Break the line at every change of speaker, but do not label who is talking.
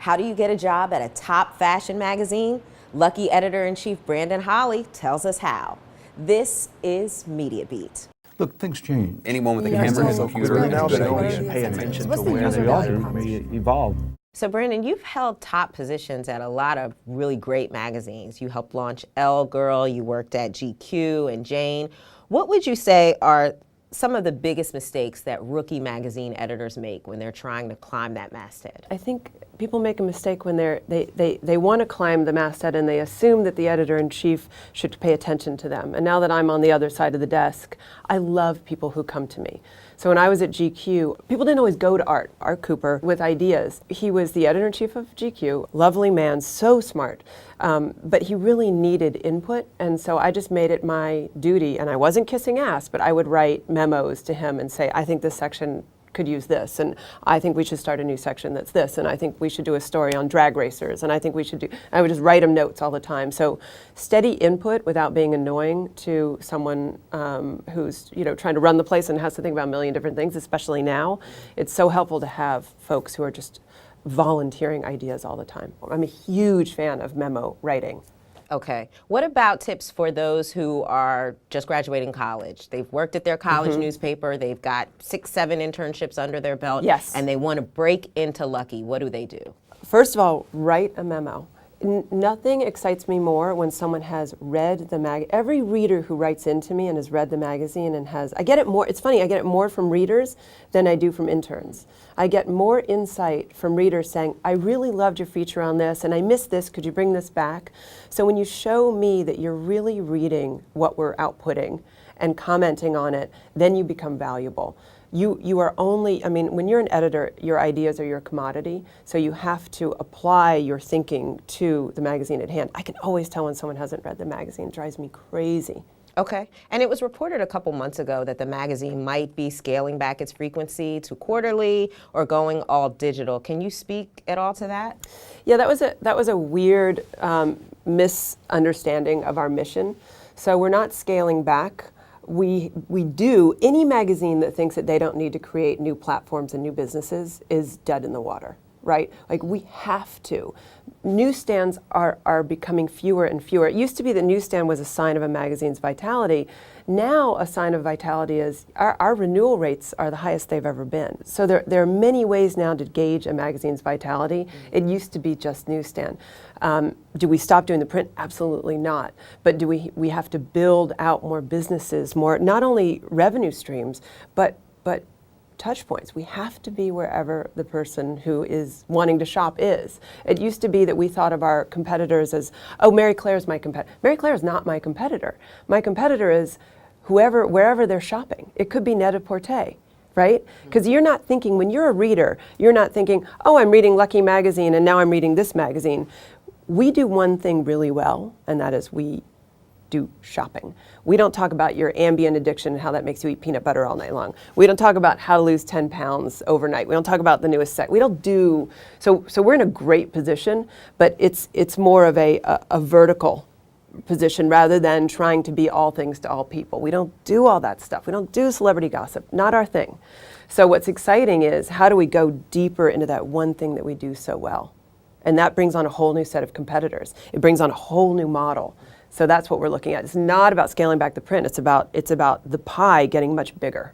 How do you get a job at a top fashion magazine? Lucky editor-in-chief Brandon Holley tells us how. This is Media Beat.
Look, things change.
Anyone with a camera and a computer
now
is a good
so we
idea.
should pay attention
What's
to
the
where
user
they are.
value
May evolve.
So Brandon, you've held top positions at a lot of really great magazines. You helped launch Elle Girl, you worked at GQ and Jane. What would you say are some of the biggest mistakes that rookie magazine editors make when they're trying to climb that masthead?
I think people make a mistake when they want to climb the masthead and they assume that the editor-in-chief should pay attention to them. And now that I'm on the other side of the desk, I love people who come to me. So when I was at GQ, people didn't always go to Art Cooper with ideas. He was the editor-in-chief of GQ, lovely man, so smart, but he really needed input, and so I just made it my duty, and I wasn't kissing ass, but I would write memos to him and say, I think this section could use this, and I think we should start a new section that's this, and I think we should do a story on drag racers, and I think we should do, I would just write him notes all the time. So steady input without being annoying to someone who's trying to run the place and has to think about a million different things, especially now. It's so helpful to have folks who are just volunteering ideas all the time. I'm a huge fan of memo writing.
Okay. What about tips for those who are just graduating college? They've worked at their college newspaper, they've got 6, 7 internships under their belt,
yes,
and they want to break into Lucky. What do they do?
First of all, write a memo. Nothing excites me more when someone has read the every reader who writes into me and has read the magazine and I get it more, it's funny, I get it more from readers than I do from interns. I get more insight from readers saying, I really loved your feature on this and I missed this, could you bring this back? So when you show me that you're really reading what we're outputting and commenting on it, then you become valuable. You are only, I mean, when you're an editor, your ideas are your commodity, so you have to apply your thinking to the magazine at hand. I can always tell when someone hasn't read the magazine. It drives me crazy.
Okay. And it was reported a couple months ago that the magazine might be scaling back its frequency to quarterly or going all digital. Can you speak at all to that?
Yeah, that was a weird misunderstanding of our mission. So we're not scaling back. We do, any magazine that thinks that they don't need to create new platforms and new businesses is dead in the water, right? Like, we have to. Newsstands are becoming fewer and fewer. It used to be that newsstand was a sign of a magazine's vitality. Now a sign of vitality is our renewal rates are the highest they've ever been. So there are many ways now to gauge a magazine's vitality. It used to be just newsstand. Do we stop doing the print? Absolutely not. But do we have to build out more businesses, more, not only revenue streams, but touch points. We have to be wherever the person who is wanting to shop is. It used to be that we thought of our competitors as, oh, Mary Claire's my competitor. Mary Claire is not my competitor. My competitor is wherever they're shopping. It could be Net-a-Porter, right? Because you're not thinking, when you're a reader, you're not thinking, oh, I'm reading Lucky magazine and now I'm reading this magazine. We do one thing really well, and that is we do shopping. We don't talk about your Ambien addiction and how that makes you eat peanut butter all night long. We don't talk about how to lose 10 pounds overnight. We don't talk about the newest set. We don't do, so we're in a great position, but it's more of a vertical position rather than trying to be all things to all people. We don't do all that stuff. We don't do celebrity gossip, not our thing. So what's exciting is, how do we go deeper into that one thing that we do so well? And that brings on a whole new set of competitors. It brings on a whole new model. So that's what we're looking at. It's not about scaling back the print. It's about the pie getting much bigger.